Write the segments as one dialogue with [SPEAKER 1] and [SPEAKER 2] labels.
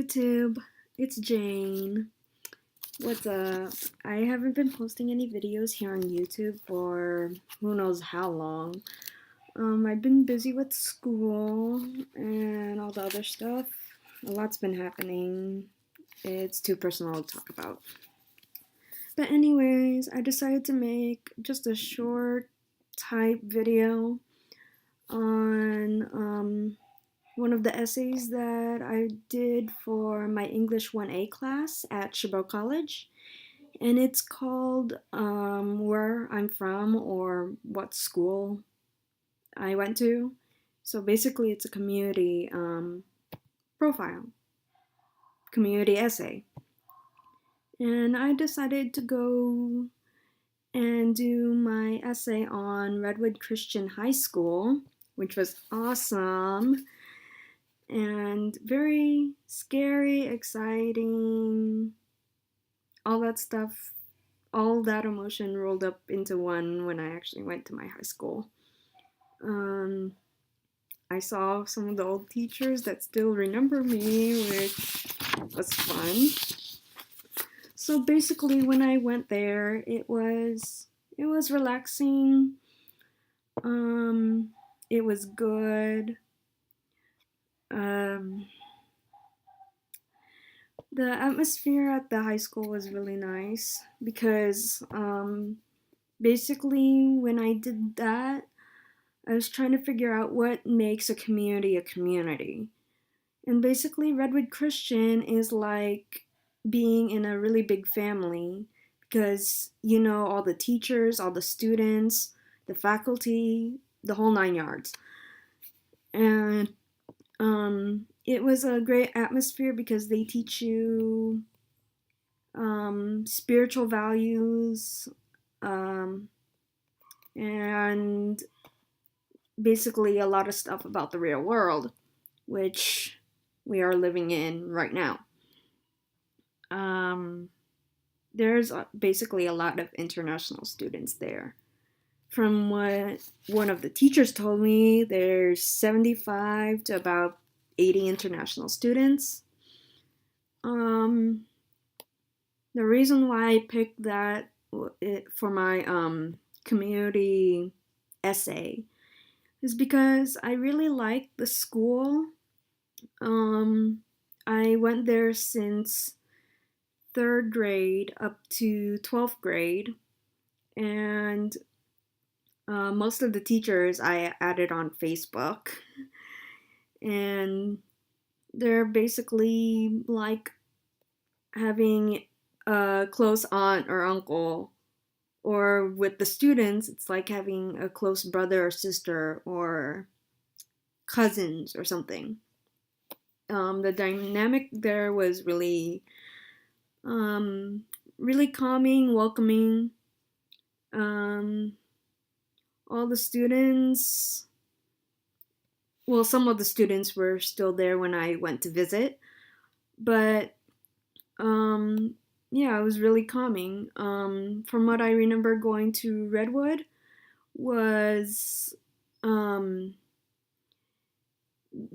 [SPEAKER 1] YouTube, it's Jane. What's up? I haven't been posting any videos here on YouTube for who knows how long. I've been busy with school and all the other stuff. A lot's been happening. It's too personal to talk about. But anyways, I decided to make just a short type video on one of the essays that I did for my English 1A class at Chabot College. And it's called Where I'm From or What School I Went to. So basically, it's a community profile, community essay. And I decided to go and do my essay on Redwood Christian High School, which was awesome. And very scary, exciting, all that stuff, all that emotion rolled up into one when I actually went to my high school. I saw some of the old teachers that still remember me, which was fun. So basically, when I went there, it was relaxing. It was good. The atmosphere at the high school was really nice because basically when I did that, I was trying to figure out what makes a community a community. And basically, Redwood Christian is like being in a really big family because you know all the teachers, all the students, the faculty, the whole nine yards. And it was a great atmosphere because they teach you spiritual values and basically a lot of stuff about the real world, which we are living in right now. There's basically a lot of international students there. From what one of the teachers told me, there's 75 to about 80 international students. The reason why I picked that for my community essay is because I really like the school. I went there since 3rd grade up to 12th grade, and most of the teachers I added on Facebook, and they're basically like having a close aunt or uncle, or with the students, it's like having a close brother or sister or cousins or something. The dynamic there was really, really calming, welcoming. All the students, well, some of the students were still there when I went to visit, but yeah, it was really calming. From what I remember, going to Redwood was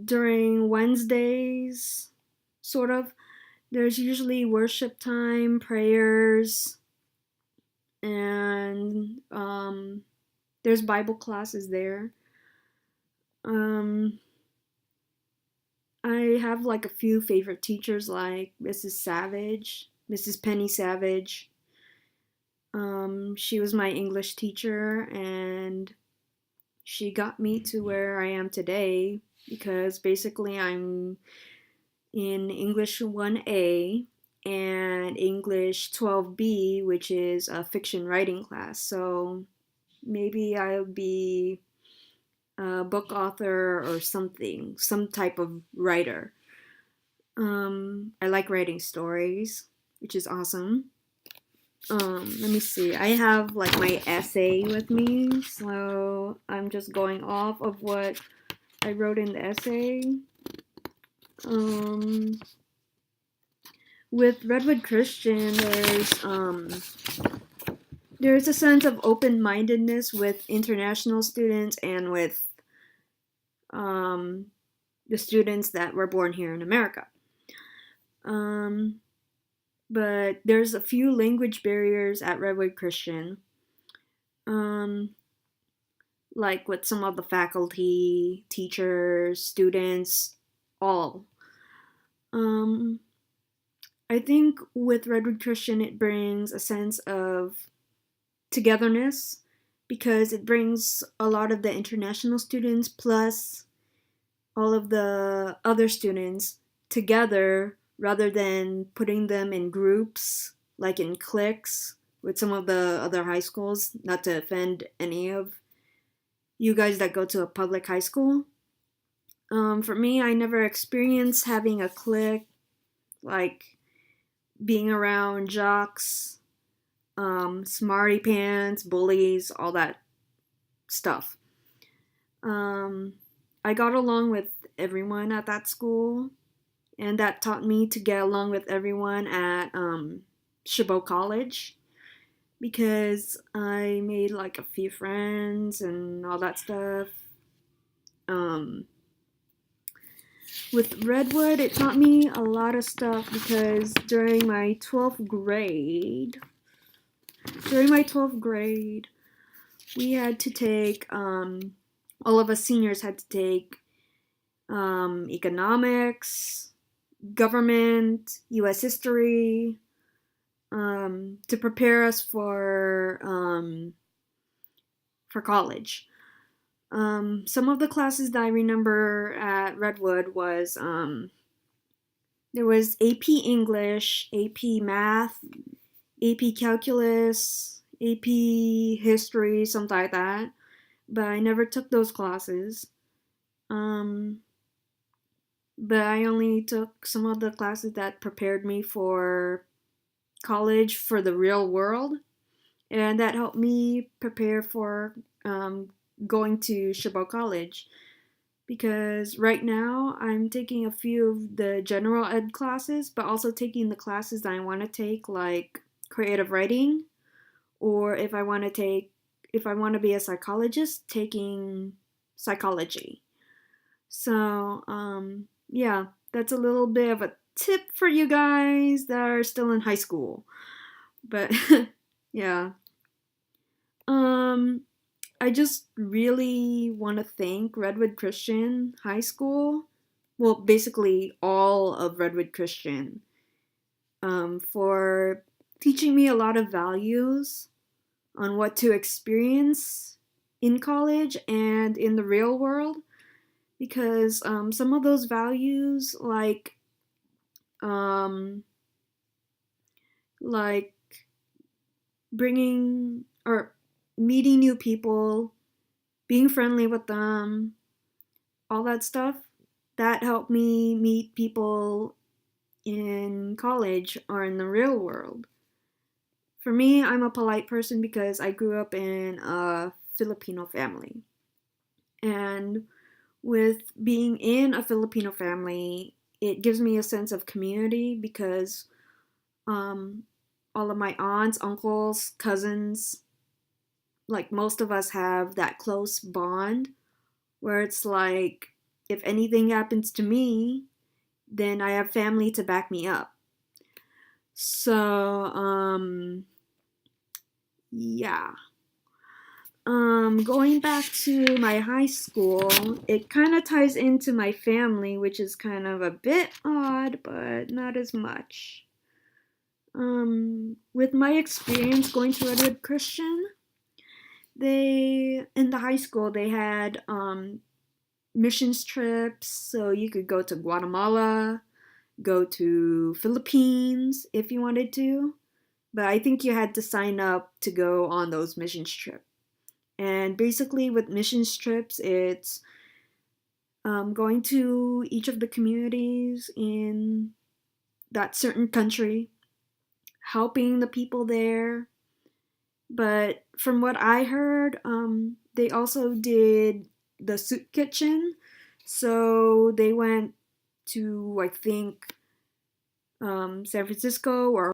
[SPEAKER 1] during Wednesdays, sort of. There's usually worship time, prayers, and there's Bible classes there. I have like a few favorite teachers like Mrs. Penny Savage. She was my English teacher and she got me to where I am today because basically I'm in English 1A and English 12B, which is a fiction writing class. So maybe I'll be a book author or something, some type of writer. I like writing stories, which is awesome. Let me see. I have like my essay with me, so I'm just going off of what I wrote in the essay. With Redwood Christian, there's a sense of open-mindedness with international students and with the students that were born here in America. Um, but there's a few language barriers at Redwood Christian. Um, like with some of the faculty, teachers, students, all. Um, I think with Redwood Christian, it brings a sense of togetherness because it brings a lot of the international students plus all of the other students together rather than putting them in groups, like in cliques with some of the other high schools, not to offend any of you guys that go to a public high school. For me, I never experienced having a clique, like being around jocks, smarty pants, bullies, all that stuff. Um, I got along with everyone at that school, and that taught me to get along with everyone at Chabot College because I made like a few friends and all that stuff. Um, with Redwood, it taught me a lot of stuff because during my 12th grade, we had to take, all of us seniors had to take economics, government, U.S. history, to prepare us for college. Some of the classes that I remember at Redwood was there was AP English, AP Math, AP Calculus, AP History, something like that. But I never took those classes. Um, but I only took some of the classes that prepared me for college for the real world, and that helped me prepare for um, going to Chabot College. Because right now I'm taking a few of the general ed classes, but also taking the classes that I want to take, like creative writing, or if I want to be a psychologist, taking psychology. So, yeah, that's a little bit of a tip for you guys that are still in high school. But yeah, um, I just really want to thank Redwood Christian High School. Well, basically all of Redwood Christian, for teaching me a lot of values on what to experience in college and in the real world. Because some of those values, um, like bringing or meeting new people, being friendly with them, all that stuff, that helped me meet people in college or in the real world. For me, I'm a polite person because I grew up in a Filipino family. And with being in a Filipino family, it gives me a sense of community because um, all of my aunts, uncles, cousins, like most of us have that close bond where it's like if anything happens to me, then I have family to back me up. So, yeah. Going back to my high school, it kind of ties into my family, which is kind of a bit odd, but not as much. With my experience going to Redwood Christian, in the high school, they had, missions trips, so you could go to Guatemala, go to Philippines if you wanted to, but I think you had to sign up to go on those missions trips. And basically, with missions trips, it's going to each of the communities in that certain country, helping the people there. But from what I heard, they also did the soup kitchen. So they went to, I think, San Francisco or